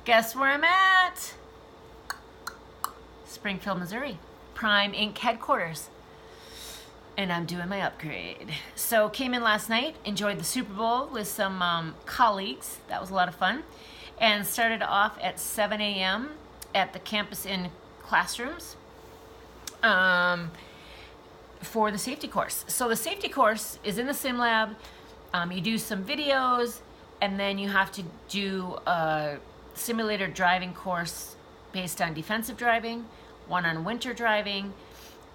Guess where I'm at? Springfield, Missouri. Prime Inc. headquarters. And I'm doing my upgrade. So came in last night, enjoyed the Super Bowl with some colleagues. That was a lot of fun. And started off at 7 a.m. at the campus in classrooms for the safety course. So the safety course is in the sim lab. You do some videos, and then you have to do a simulator driving course based on defensive driving, one on winter driving,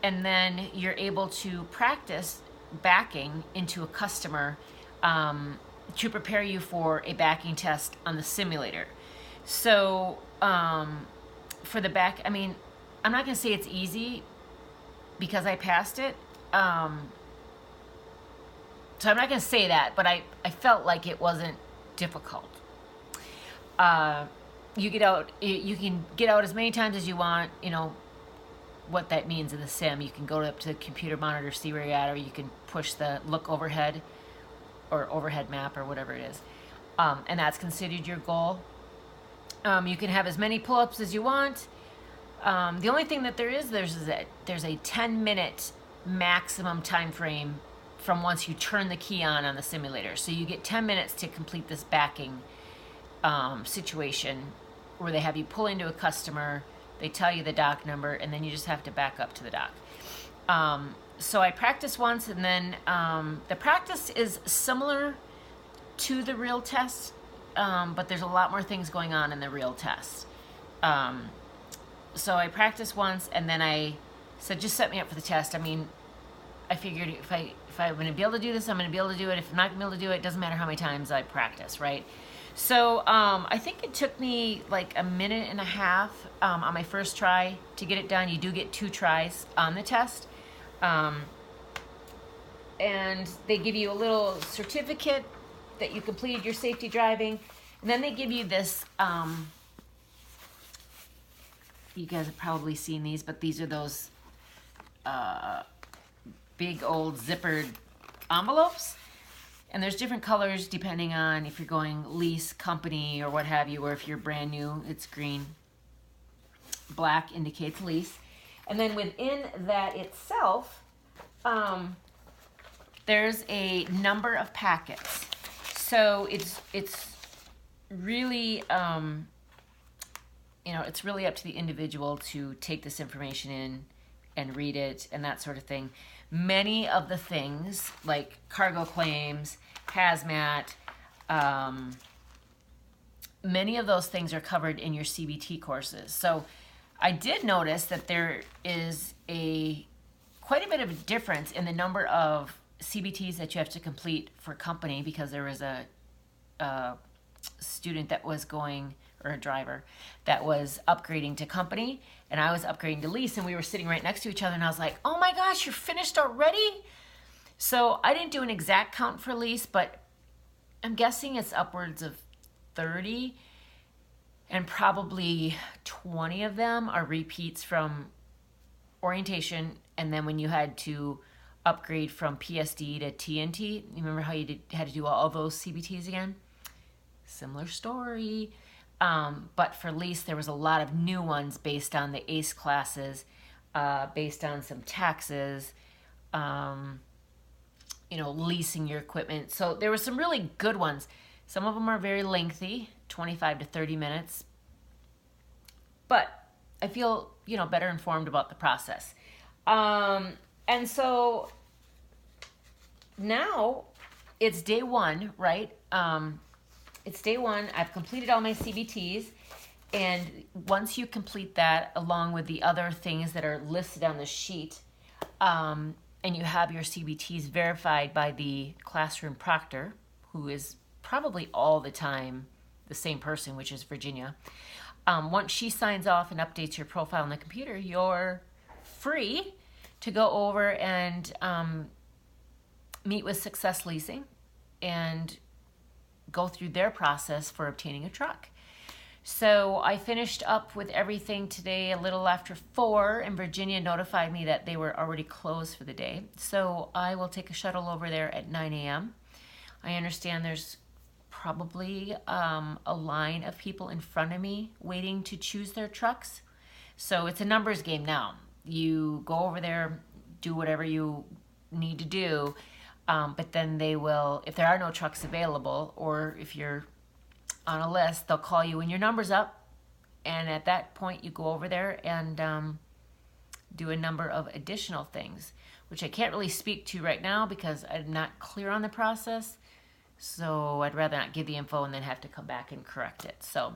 and then you're able to practice backing into a customer to prepare you for a backing test on the simulator. So for the back, I mean, I'm not gonna say it's easy because I passed it. So I'm not gonna say that, but I felt like it wasn't difficult. You get out, you can get out as many times as you want, you know, what that means in the sim. You can go up to the computer monitor, see where you're at, or you can push the look overhead or overhead map or whatever it is. And that's considered your goal. You can have as many pull-ups as you want. The only thing that there's a 10-minute maximum time frame from once you turn the key on the simulator. So you get 10 minutes to complete this backing situation where they have you pull into a customer, they tell you the dock number, and then you just have to back up to the dock. So I practiced once, and then the practice is similar to the real test, but there's a lot more things going on in the real test. So I practiced once, and then I said, just set me up for the test. I mean, I figured if I'm going to be able to do this, I'm going to be able to do it. If I'm not going to be able to do it, it doesn't matter how many times I practice, right? So I think it took me like a minute and a half on my first try to get it done. You do get 2 tries on the test. And they give you a little certificate that you completed your safety driving. And then they give you this, you guys have probably seen these, but these are those big old zippered envelopes. And there's different colors depending on if you're going lease, company, or what have you, or if you're brand new, it's green. Black indicates lease. And then within that itself, there's a number of packets. So it's really, it's really up to the individual to take this information in and read it and that sort of thing. Many of the things like cargo claims, hazmat, many of those things are covered in your CBT courses. So I did notice that there is quite a bit of a difference in the number of CBTs that you have to complete for company, because there was a student that was going, or a driver that was upgrading to company, and I was upgrading to lease, and we were sitting right next to each other, and I was like, oh my gosh, you're finished already? So I didn't do an exact count for lease, but I'm guessing it's upwards of 30, and probably 20 of them are repeats from orientation, and then when you had to upgrade from PSD to TNT, you remember how you had to do all those CBTs again? Similar story. But for lease, there was a lot of new ones based on the ACE classes, based on some taxes, leasing your equipment. So there were some really good ones. Some of them are very lengthy, 25 to 30 minutes. But I feel, better informed about the process. And so now it's day one, right? It's day one. I've completed all my CBTs. And once you complete that, along with the other things that are listed on the sheet, and you have your CBTs verified by the classroom proctor, who is probably all the time the same person, which is Virginia. Once she signs off and updates your profile on the computer, you're free to go over and meet with Success Leasing and go through their process for obtaining a truck. So I finished up with everything today a little after 4, and Virginia notified me that they were already closed for the day. So I will take a shuttle over there at 9 a.m. I understand there's probably a line of people in front of me waiting to choose their trucks. So it's a numbers game now. You go over there, do whatever you need to do, but then they will, if there are no trucks available, or if you're on a list, they'll call you when your number's up, and at that point you go over there and do a number of additional things, which I can't really speak to right now because I'm not clear on the process. So I'd rather not give the info and then have to come back and correct it. So,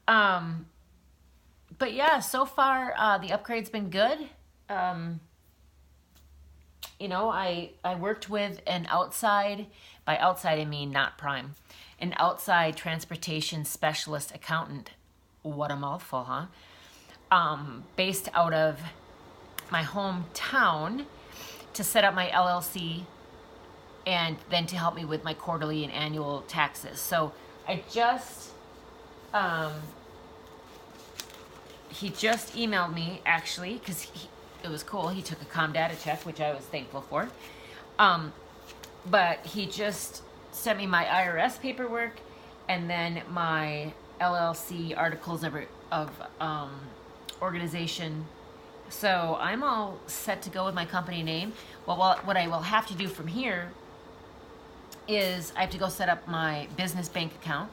but yeah, so far the upgrade's been good. You know, I worked with an outside, by outside I mean not Prime, an outside transportation specialist accountant. What a mouthful, huh? Based out of my hometown to set up my LLC and then to help me with my quarterly and annual taxes. So I just, he just emailed me actually, because it was cool. He took a ComData check, which I was thankful for. But he just sent me my IRS paperwork and then my LLC articles of organization. So I'm all set to go with my company name. Well, what I will have to do from here is I have to go set up my business bank account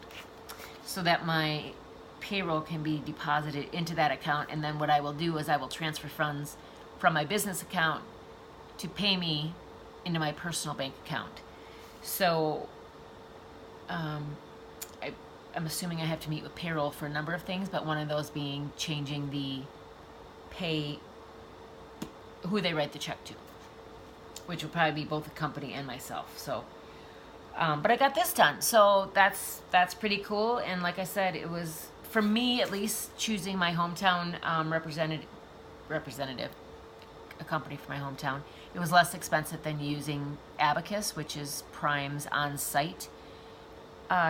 so that my payroll can be deposited into that account. And then what I will do is I will transfer funds from my business account to pay me into my personal bank account. So I'm assuming I have to meet with payroll for a number of things, but one of those being changing the pay, who they write the check to, which will probably be both the company and myself. So, but I got this done, so that's pretty cool. And like I said, it was, for me at least, choosing my hometown representative, a company for my hometown. It was less expensive than using Abacus, which is Prime's on-site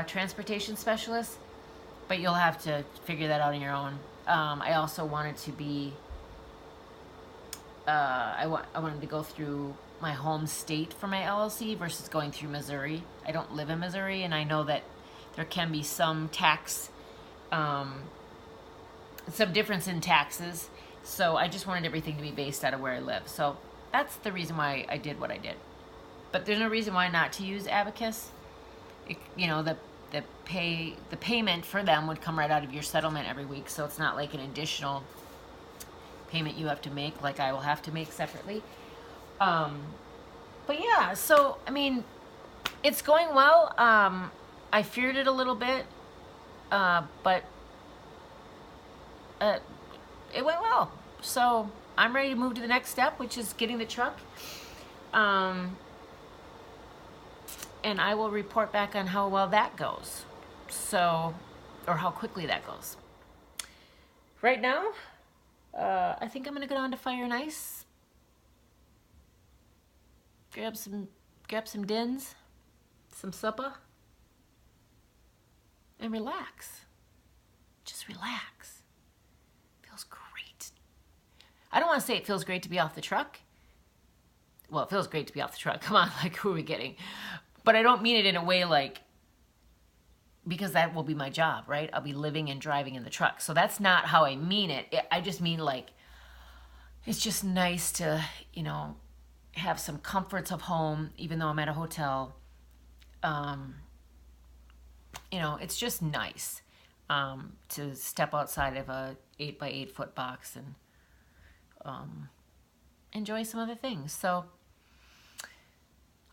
transportation specialist, but you'll have to figure that out on your own. I also wanted to be, I wanted to go through my home state for my LLC versus going through Missouri. I don't live in Missouri, and I know that there can be some tax, some difference in taxes. So I just wanted everything to be based out of where I live. So that's the reason why I did what I did. But there's no reason why not to use Abacus. You know, the payment for them would come right out of your settlement every week, so it's not like an additional payment you have to make, like I will have to make separately. But yeah, so I mean, it's going well. I feared it a little bit, but it went well. So I'm ready to move to the next step, which is getting the truck. And I will report back on how well that goes. So, or how quickly that goes. Right now, I think I'm gonna go down to Fire and Ice, grab some dins, some supper, and relax. Just relax. Feels great. I don't want to say it feels great to be off the truck. Well, it feels great to be off the truck. Come on, like, who are we kidding? But I don't mean it in a way like, because that will be my job, right? I'll be living and driving in the truck. So that's not how I mean it. I just mean like, it's just nice to, you know, have some comforts of home, even though I'm at a hotel. You know, it's just nice to step outside of a 8x8 foot box and enjoy some other things. So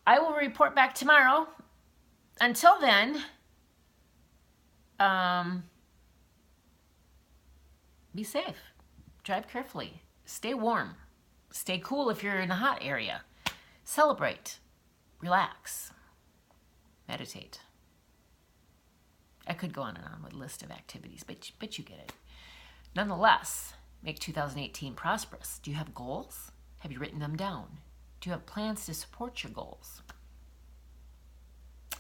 I will report back tomorrow. Until then, be safe. Drive carefully. Stay warm. Stay cool if you're in a hot area. Celebrate. Relax. Meditate. I could go on and on with a list of activities, but you get it. Nonetheless, make 2018 prosperous. Do you have goals? Have you written them down? Do you have plans to support your goals?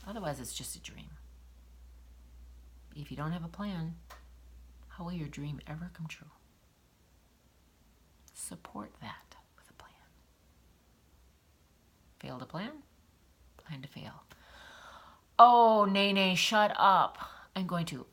Otherwise, it's just a dream. If you don't have a plan, how will your dream ever come true? Support that with a plan. Fail to plan? Plan to fail. Oh, Nene, shut up. I'm going to